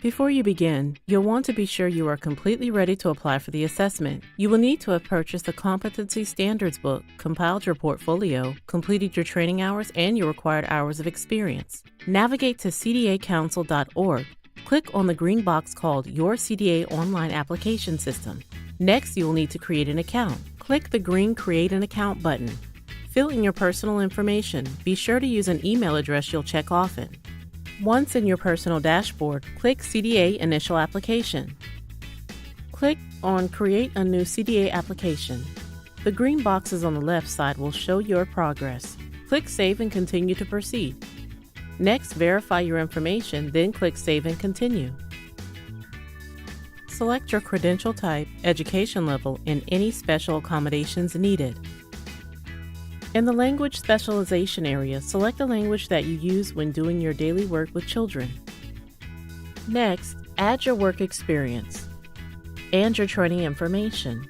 Before you begin, you'll want to be sure you are completely ready to apply for the assessment. You will need to have purchased the Competency Standards book, compiled your portfolio, completed your training hours, and your required hours of experience. Navigate to CDACouncil.org. Click on the green box called Your CDA Online Application System. Next, you will need to create an account. Click the green Create an Account button. Fill in your personal information. Be sure to use an email address you'll check often. Once in your personal dashboard, click CDA Initial Application. Click on Create a new CDA application. The green boxes on the left side will show your progress. Click Save and continue to proceed. Next, verify your information, then click Save and continue. Select your credential type, education level, and any special accommodations needed. In the language specialization area, select the language that you use when doing your daily work with children. Next, add your work experience and your training information.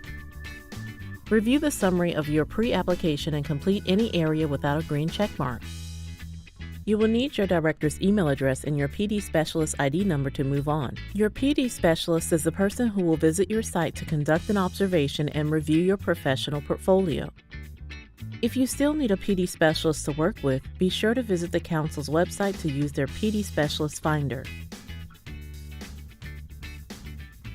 Review the summary of your pre-application and complete any area without a green checkmark. You will need your director's email address and your PD Specialist ID number to move on. Your PD Specialist is the person who will visit your site to conduct an observation and review your professional portfolio. If you still need a PD Specialist to work with, be sure to visit the Council's website to use their PD Specialist Finder.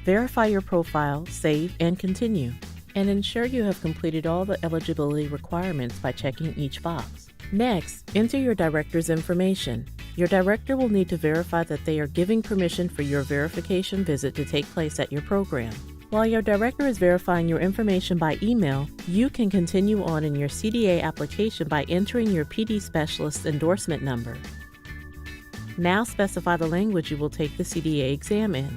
Verify your profile, save, and continue. And ensure you have completed all the eligibility requirements by checking each box. Next, enter your director's information. Your director will need to verify that they are giving permission for your verification visit to take place at your program. While your director is verifying your information by email, you can continue on in your CDA application by entering your PD Specialist endorsement number. Now specify the language you will take the CDA exam in.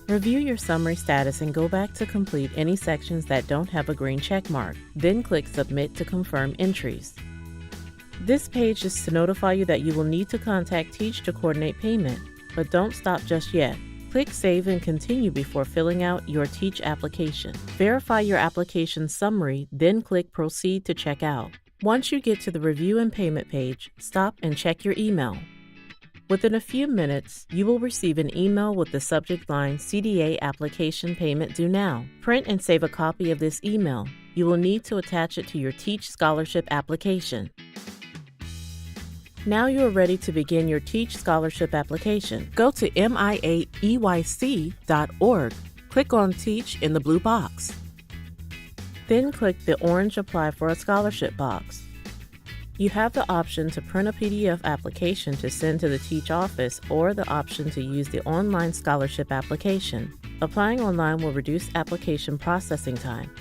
Review your summary status and go back to complete any sections that don't have a green check mark. Then click Submit to confirm entries. This page is to notify you that you will need to contact T.E.A.C.H to coordinate payment, but don't stop just yet. Click Save and Continue before filling out your T.E.A.C.H application. Verify your application summary, then click Proceed to check out. Once you get to the Review and Payment page, stop and check your email. Within a few minutes, you will receive an email with the subject line CDA Application Payment Due Now. Print and save a copy of this email. You will need to attach it to your T.E.A.C.H scholarship application. Now you are ready to begin your T.E.A.C.H scholarship application. Go to miaeyc.org. Click on T.E.A.C.H in the blue box. Then click the orange Apply for a Scholarship box. You have the option to print a PDF application to send to the T.E.A.C.H office or the option to use the online scholarship application. Applying online will reduce application processing time.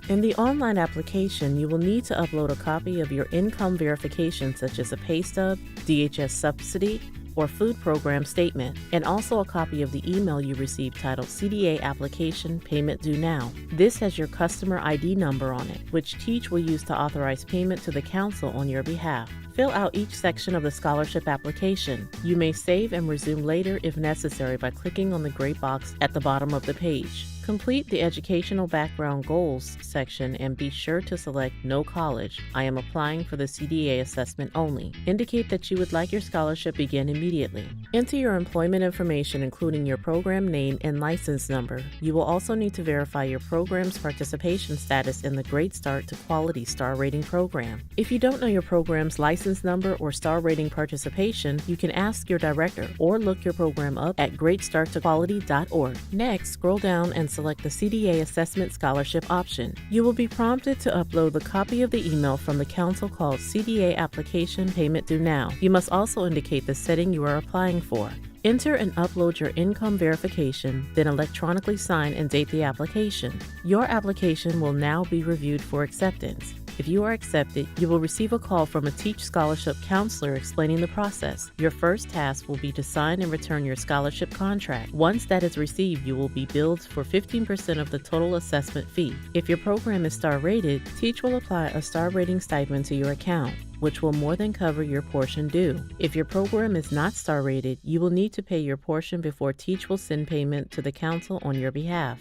In the online application, you will need to upload a copy of your income verification such as a pay stub, DHS subsidy, or food program statement, and also a copy of the email you received titled CDA Application Payment Due Now. This has your customer ID number on it, which T.E.A.C.H will use to authorize payment to the Council on your behalf. Fill out each section of the scholarship application. You may save and resume later if necessary by clicking on the gray box at the bottom of the page. Complete the Educational Background Goals section and be sure to select No College. I am applying for the CDA assessment only. Indicate that you would like your scholarship begin immediately. Enter your employment information including your program name and license number. You will also need to verify your program's participation status in the Great Start to Quality Star Rating program. If you don't know your program's license number or star rating participation, you can ask your director or look your program up at greatstarttoquality.org. Next, scroll down and select the CDA Assessment Scholarship option. You will be prompted to upload the copy of the email from the Council called CDA Application Payment Due Now. You must also indicate the setting you are applying for. Enter and upload your income verification, then electronically sign and date the application. Your application will now be reviewed for acceptance. If you are accepted, you will receive a call from a T.E.A.C.H scholarship counselor explaining the process. Your first task will be to sign and return your scholarship contract. Once that is received, you will be billed for 15% of the total assessment fee. If your program is star rated, T.E.A.C.H will apply a star rating stipend to your account, which will more than cover your portion due. If your program is not star rated, you will need to pay your portion before T.E.A.C.H will send payment to the Council on your behalf.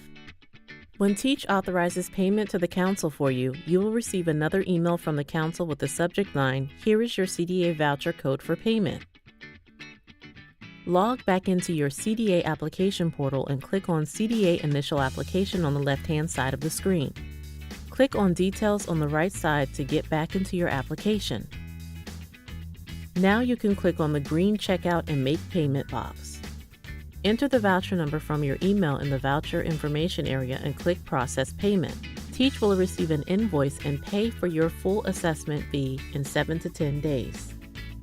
When T.E.A.C.H authorizes payment to the Council for you, you will receive another email from the Council with the subject line, "Here is your CDA voucher code for payment." Log back into your CDA application portal and click on CDA Initial Application on the left-hand side of the screen. Click on Details on the right side to get back into your application. Now you can click on the green Checkout and Make Payment box. Enter the voucher number from your email in the voucher information area and click Process Payment. T.E.A.C.H will receive an invoice and pay for your full assessment fee in 7 to 10 days.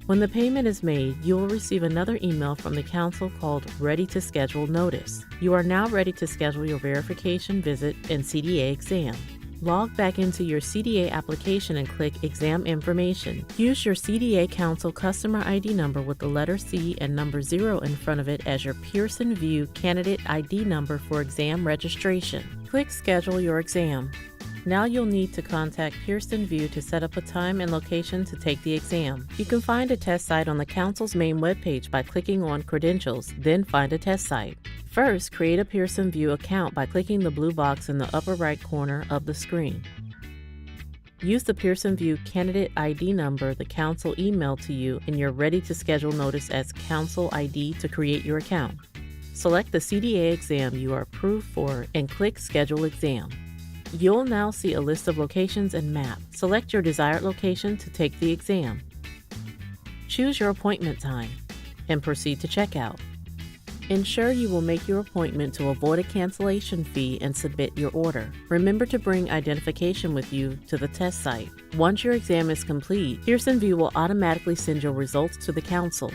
When the payment is made, you will receive another email from the Council called Ready to Schedule Notice. You are now ready to schedule your verification visit and CDA exam. Log back into your CDA application and click Exam Information. Use your CDA Council customer ID number with the letter C and number 0 in front of it as your Pearson VUE candidate ID number for exam registration. Click Schedule your exam. Now you'll need to contact Pearson VUE to set up a time and location to take the exam. You can find a test site on the Council's main webpage by clicking on Credentials, then find a test site. First, create a Pearson VUE account by clicking the blue box in the upper right corner of the screen. Use the Pearson VUE candidate ID number the Council emailed to you in your Ready to Schedule notice as Council ID to create your account. Select the CDA exam you are approved for and click Schedule Exam. You'll now see a list of locations and map. Select your desired location to take the exam. Choose your appointment time and proceed to checkout. Ensure you will make your appointment to avoid a cancellation fee and submit your order. Remember to bring identification with you to the test site. Once your exam is complete, Pearson VUE will automatically send your results to the Council.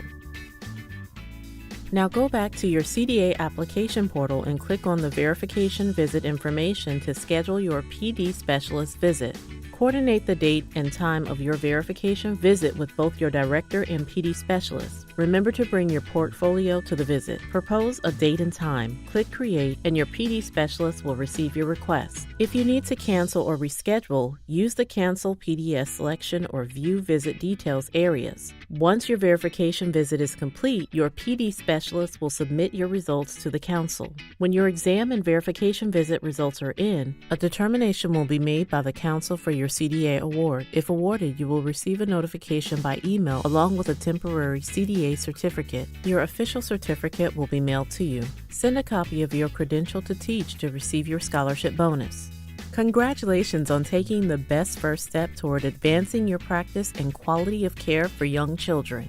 Now go back to your CDA application portal and click on the Verification Visit information to schedule your PD specialist visit. Coordinate the date and time of your verification visit with both your director and PD specialist. Remember to bring your portfolio to the visit. Propose a date and time. Click Create, and your PD specialist will receive your request. If you need to cancel or reschedule, use the Cancel PDS selection or View Visit Details areas. Once your verification visit is complete, your PD specialist will submit your results to the Council. When your exam and verification visit results are in, a determination will be made by the Council for your CDA award. If awarded, you will receive a notification by email along with a temporary CDA certificate. Your official certificate will be mailed to you. Send a copy of your credential to T.E.A.C.H to receive your scholarship bonus. Congratulations on taking the best first step toward advancing your practice and quality of care for young children.